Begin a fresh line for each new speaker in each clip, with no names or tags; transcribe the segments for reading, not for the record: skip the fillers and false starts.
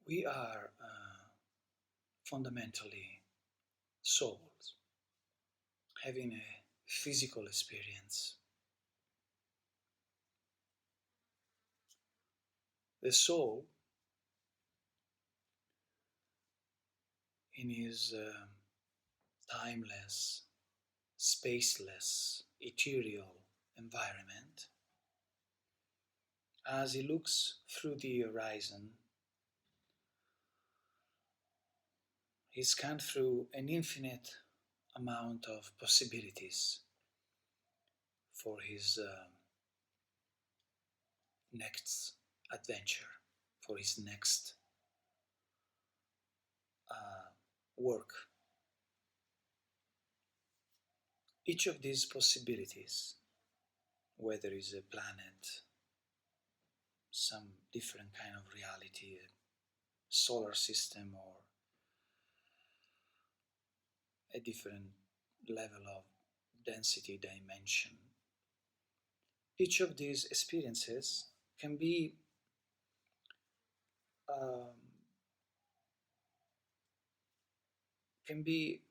We are fundamentally souls having a physical experience. The soul, in his timeless, spaceless, ethereal environment, as he looks through the horizon, he scans through an infinite amount of possibilities for his next adventure, for his next work. Each of these possibilities, whether it's a planet, some different kind of reality, a solar system, or a different level of density dimension, each of these experiences can be um, can be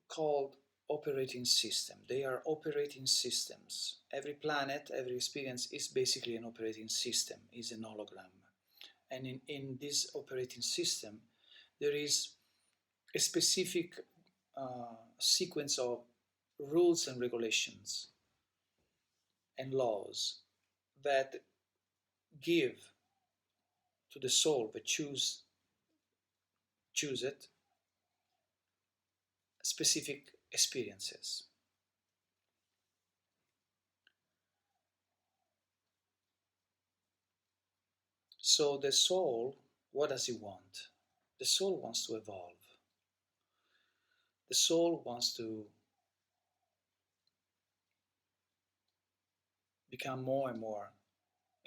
called operating system. They are operating systems. Every planet, every experience is basically an operating system, is an hologram. And in this operating system, there is a specific sequence of rules and regulations and laws that give to the soul that choose it specific experiences. So the soul, what does it want? The soul wants to evolve. The soul wants to become more and more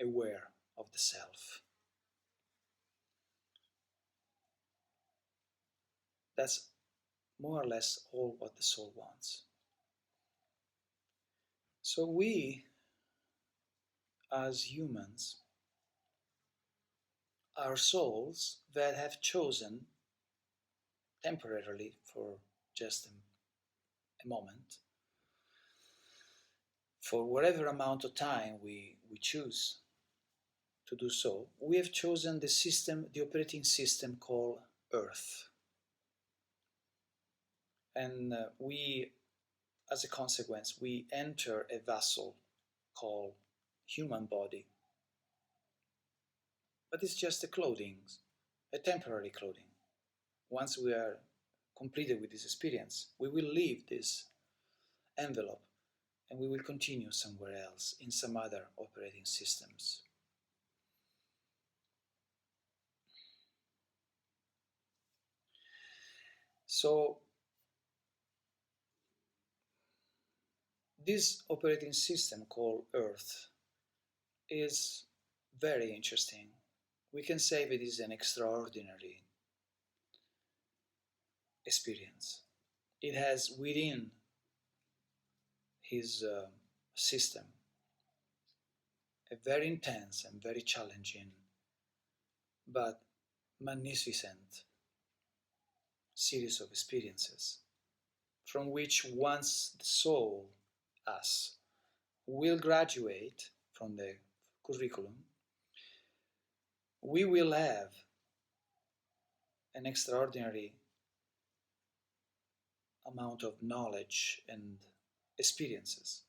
aware of the self. That's more or less all what the soul wants. So we, as humans, are souls that have chosen temporarily for just a moment, for whatever amount of time we choose to do so, we have chosen the system, the operating system called Earth. And we, as a consequence, we enter a vessel called human body. But it's just a clothing, a temporary clothing. Once we are completed with this experience, we will leave this envelope and we will continue somewhere else in some other operating systems. So this operating system called Earth is very interesting. We can say that it is an extraordinary experience. It has within his system a very intense and very challenging but magnificent series of experiences from which once the soul, us, will graduate from the curriculum, we will have an extraordinary amount of knowledge and experiences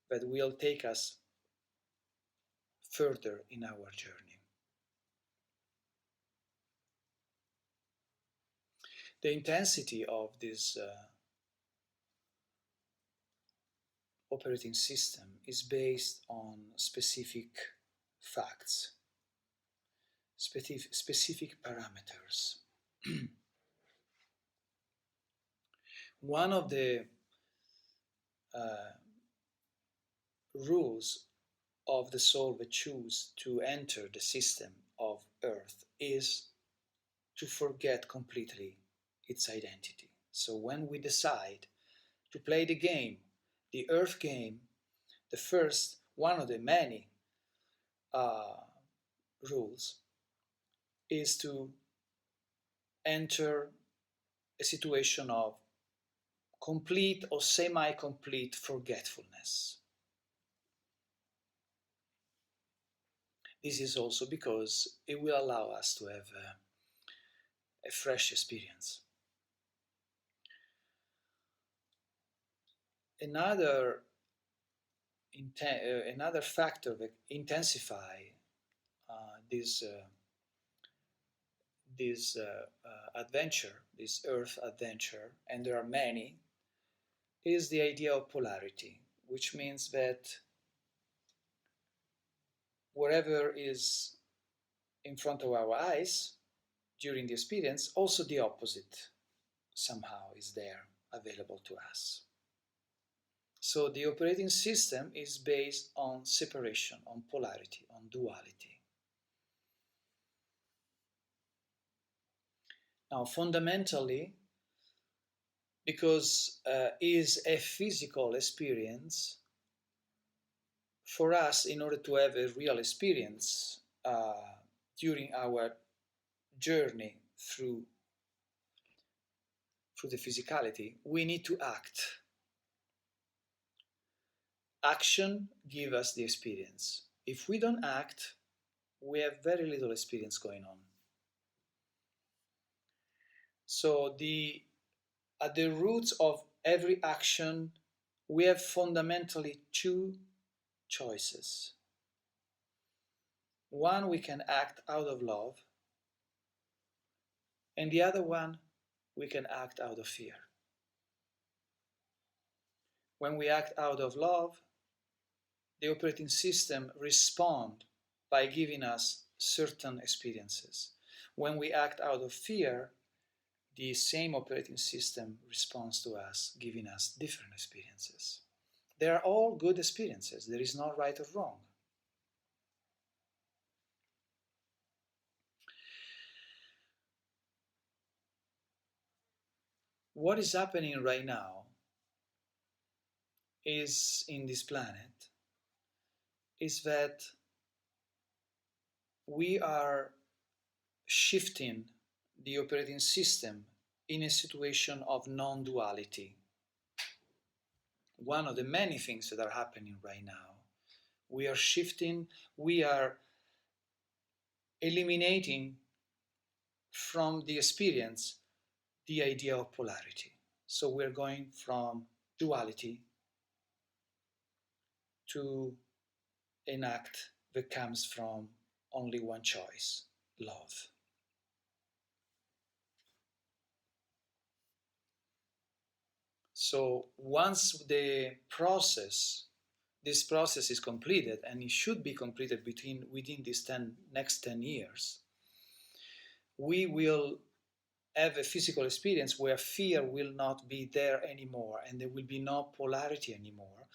that will take us further in our journey. The intensity of this operating system is based on specific facts, specific parameters. One of the uh, rules of the soul that choose to enter the system of Earth is to forget completely its identity. So when we decide to play the game, the Earth game, the first one of the many rules is to enter a situation of complete or semi-complete forgetfulness. This is also because it will allow us to have a fresh experience. Another another factor that intensify this adventure, this Earth adventure, and there are many, is the idea of polarity, which means that whatever is in front of our eyes during the experience, also the opposite somehow is there available to us. So the operating system is based on separation, on polarity, on duality. Now, fundamentally, because is a physical experience, for us, in order to have a real experience during our journey through the physicality, we need to act. Action gives us the experience. If we don't act, we have very little experience going on. So at the roots of every action, we have fundamentally two choices. One, we can act out of love, and the other one, we can act out of fear. When we act out of love, the operating system responds by giving us certain experiences. When we act out of fear, the same operating system responds to us, giving us different experiences. They are all good experiences. There is no right or wrong. What is happening right now is in this planet is that we are shifting the operating system in a situation of non-duality. One of the many things that are happening right now, we are shifting, we are eliminating from the experience the idea of polarity. So we're going from duality to an act that comes from only one choice, love. So once this process is completed, and it should be completed within these next 10 years, we will have a physical experience where fear will not be there anymore and there will be no polarity anymore.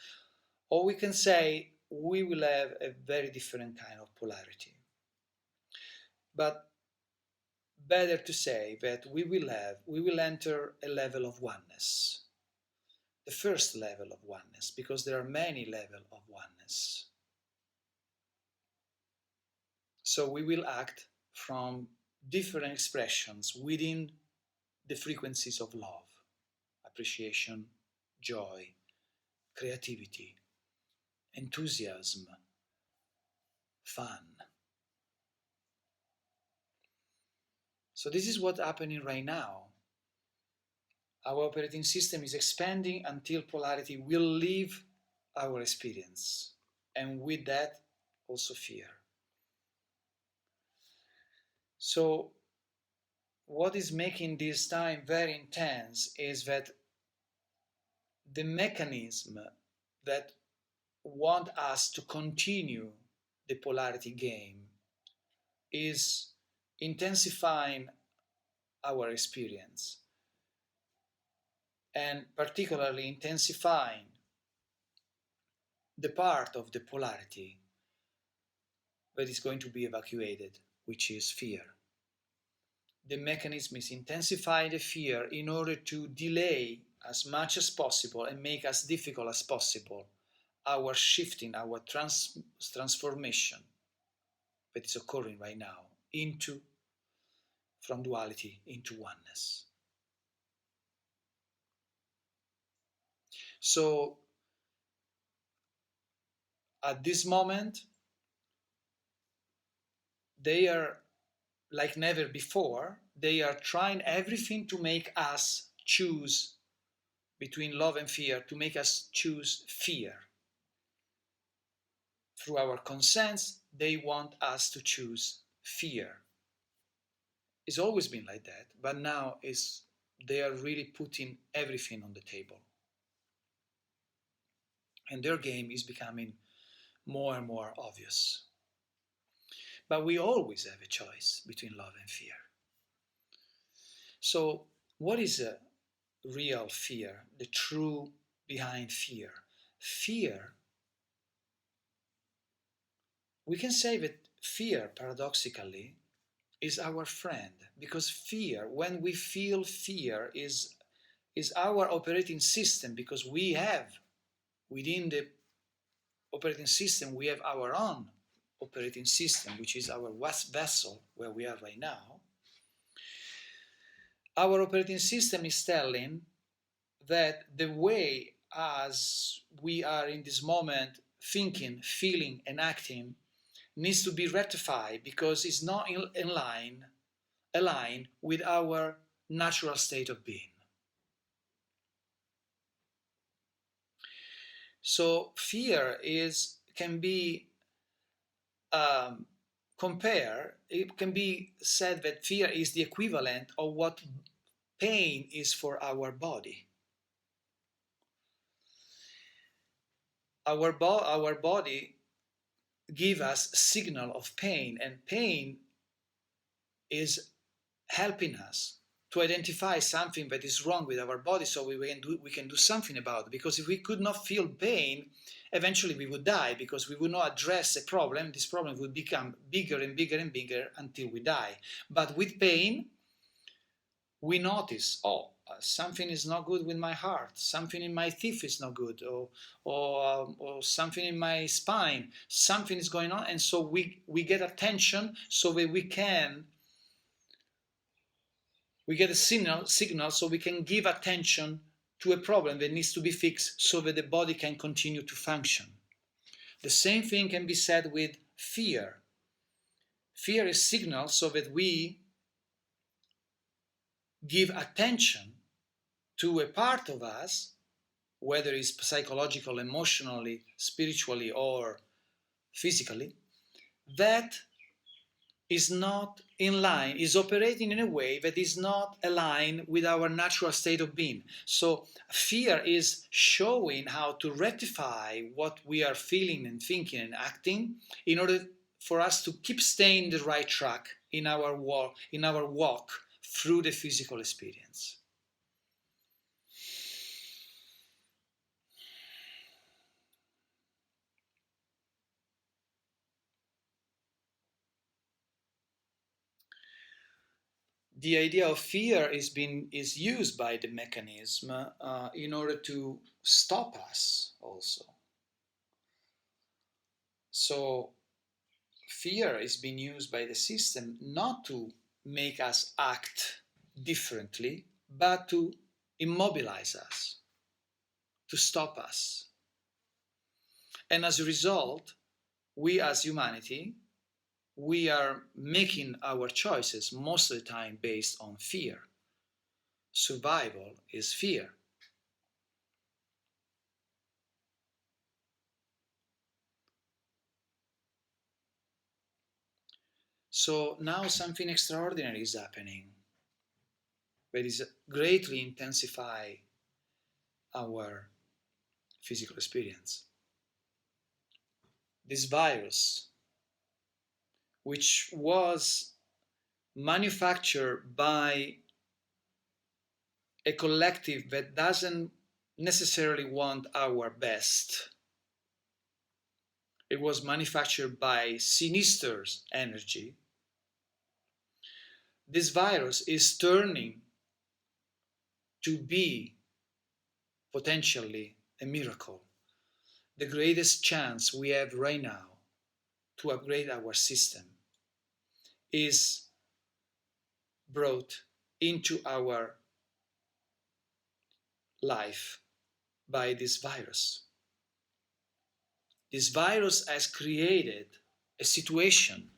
Or we can say we will have a very different kind of polarity. But better to say that we will enter a level of oneness. The first level of oneness, because there are many levels of oneness. So we will act from different expressions within the frequencies of love, appreciation, joy, creativity, enthusiasm, fun. So this is what's happening right now. Our operating system is expanding until polarity will leave our experience, and with that, also fear. So what is making this time very intense is that the mechanism that want us to continue the polarity game is intensifying our experience, and particularly intensifying the part of the polarity that is going to be evacuated, which is fear. The mechanism is intensifying the fear in order to delay as much as possible and make as difficult as possible our shifting, our transformation that is occurring right now into from duality into oneness. So at this moment, they are like never before. They are trying everything to make us choose between love and fear, to make us choose fear. Through our consents, they want us to choose fear. It's always been like that, but now they are really putting everything on the table. And their game is becoming more and more obvious. But we always have a choice between love and fear. So, what is a real fear? The true behind fear? Fear, we can say that fear, paradoxically, is our friend, because fear, when we feel fear, is our operating system, because we have within the operating system, we have our own operating system, which is our vessel where we are right now. Our operating system is telling that the way as we are in this moment thinking, feeling, and acting needs to be rectified, because it's not aligned with our natural state of being. So fear can be it can be said that fear is the equivalent of what pain is for our body. Our body give us signal of pain, and pain is helping us to identify something that is wrong with our body, so we can do something about it. Because if we could not feel pain, eventually we would die, because we would not address a problem. This problem would become bigger and bigger and bigger until we die. But with pain, we notice, something is not good with my heart, something in my teeth is not good, or something in my spine, something is going on. And so we get attention, so that we get a signal so we can give attention to a problem that needs to be fixed, so that the body can continue to function. The same thing can be said with fear. Fear is signal so that we give attention to a part of us, whether it's psychological, emotionally, spiritually, or physically, that is not in line, is operating in a way that is not aligned with our natural state of being. So fear is showing how to rectify what we are feeling and thinking and acting, in order for us to keep staying the right track in our walk through the physical experience. The idea of fear is used by the mechanism in order to stop us also. So fear is being used by the system not to make us act differently, but to immobilize us, to stop us. And as a result, we as humanity, we are making our choices most of the time based on fear. Survival is fear. So now something extraordinary is happening, that is greatly intensify our physical experience. This virus, which was manufactured by a collective that doesn't necessarily want our best. It was manufactured by sinister energy. This virus is turning to be potentially a miracle. The greatest chance we have right now to upgrade our system is brought into our life by this virus. This virus has created a situation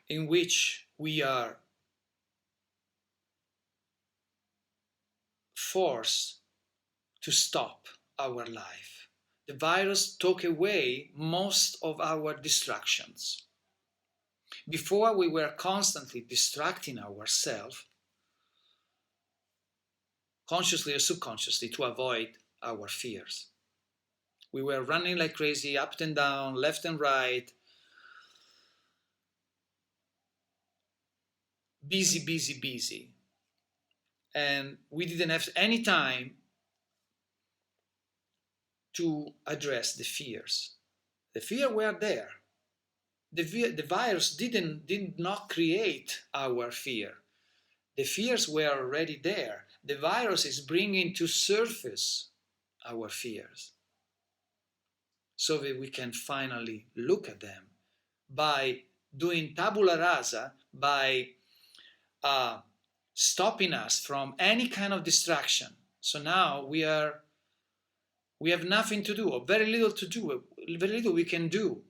in which we are forced to stop our life. The virus took away most of our distractions. Before, we were constantly distracting ourselves, consciously or subconsciously, to avoid our fears. We were running like crazy, up and down, left and right, busy, busy, busy. And we didn't have any time to address the fears. The fears were there. The virus did not create our fear. The fears were already there. The virus is bringing to surface our fears so that we can finally look at them by doing tabula rasa, by stopping us from any kind of distraction. So now we have nothing to do, or very little to do, very little we can do.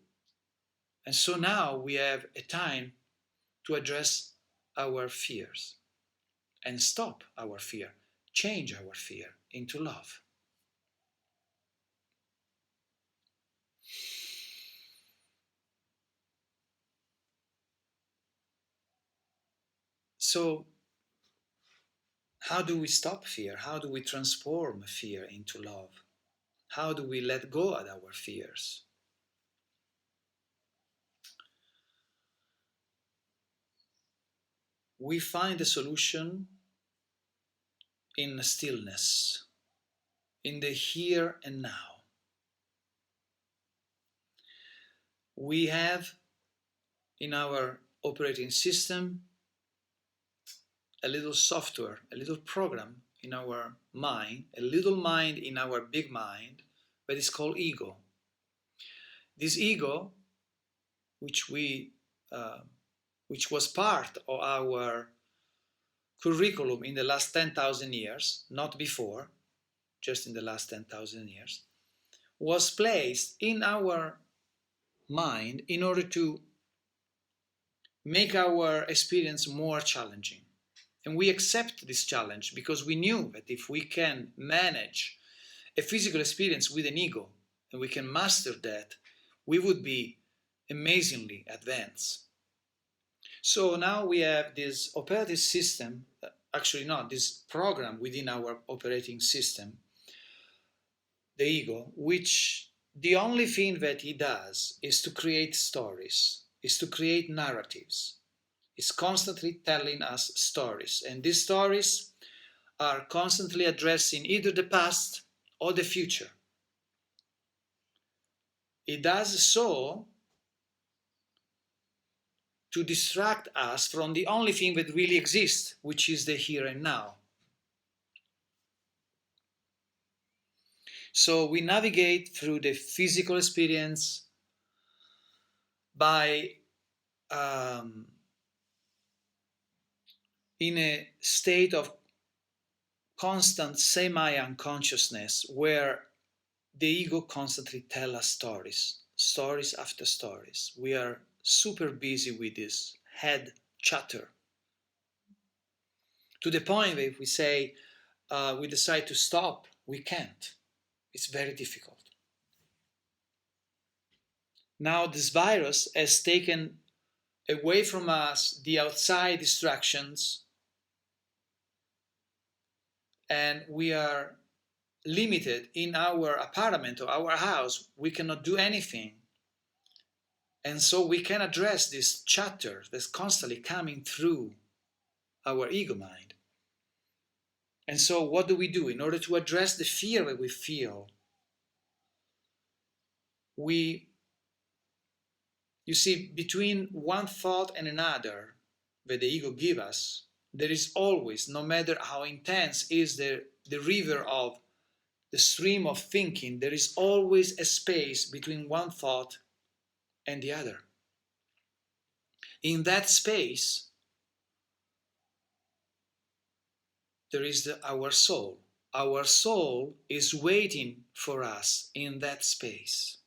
And so now we have a time to address our fears and stop our fear, change our fear into love. So, how do we stop fear? How do we transform fear into love? How do we let go of our fears? We find the solution in stillness, in the here and now. We have in our operating system a little software, a little program in our mind, a little mind in our big mind, that is called ego. This ego, which was part of our curriculum in the last 10,000 years, not before, just in the last 10,000 years, was placed in our mind in order to make our experience more challenging. And we accept this challenge because we knew that if we can manage a physical experience with an ego and we can master that, we would be amazingly advanced. So now we have this operating system, actually not, this program within our operating system, the ego, which the only thing that it does is to create stories, is to create narratives. It's constantly telling us stories, and these stories are constantly addressing either the past or the future. It does so to distract us from the only thing that really exists, which is the here and now. So we navigate through the physical experience by in a state of constant semi-unconsciousness where the ego constantly tells us stories, stories after stories. We are super busy with this head chatter to the point that if we say we decide to stop, we can't. It's very difficult. Now this virus has taken away from us the outside distractions, and we are limited in our apartment or our house. We cannot do anything. And so we can address this chatter that's constantly coming through our ego mind. And so what do we do? In order to address the fear that we feel, you see, between one thought and another that the ego gives us, there is always, no matter how intense is the river of the stream of thinking, there is always a space between one thought and the other. In that space, there is our soul. Our soul is waiting for us in that space.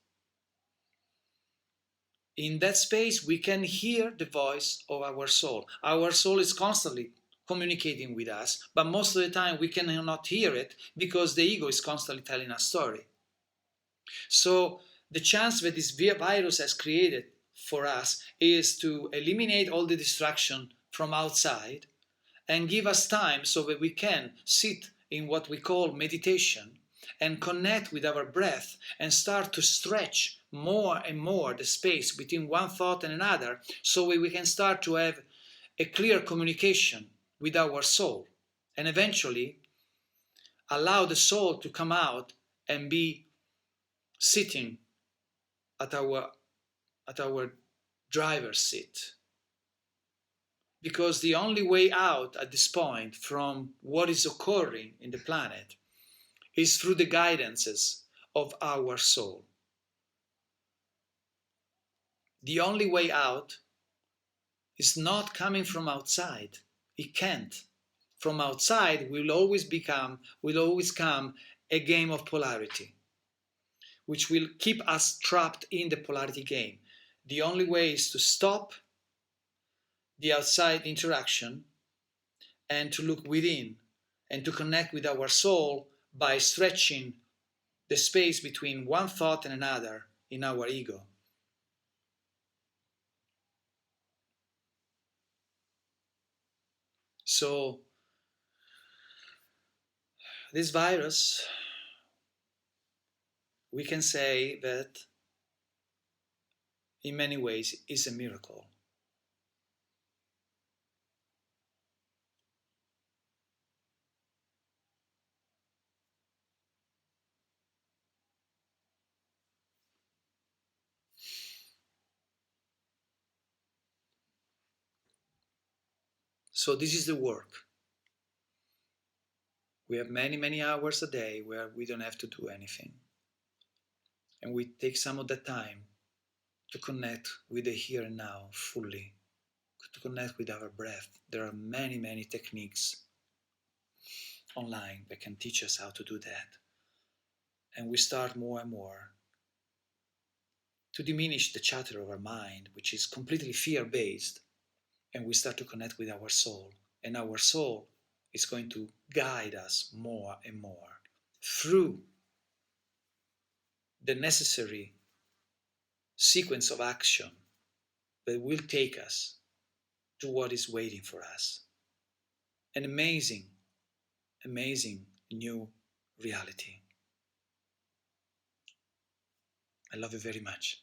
In that space, we can hear the voice of our soul. Our soul is constantly communicating with us, but most of the time we cannot hear it because the ego is constantly telling a story. So the chance that this virus has created for us is to eliminate all the distraction from outside and give us time so that we can sit in what we call meditation and connect with our breath and start to stretch more and more the space between one thought and another, so we can start to have a clear communication with our soul and eventually allow the soul to come out and be sitting at our driver's seat. Because the only way out at this point from what is occurring in the planet is through the guidances of our soul. The only way out is not coming from outside. It can't. From outside will always come a game of polarity, which will keep us trapped in the polarity game. The only way is to stop the outside interaction and to look within and to connect with our soul by stretching the space between one thought and another in our ego. So this virus, we can say that in many ways is a miracle. So this is the work. We have many, many hours a day where we don't have to do anything. And we take some of that time to connect with the here and now fully, to connect with our breath. There are many, many techniques online that can teach us how to do that. And we start more and more to diminish the chatter of our mind, which is completely fear-based, and we start to connect with our soul. And our soul is going to guide us more and more through the necessary sequence of action that will take us to what is waiting for us. An amazing, amazing new reality. I love you very much.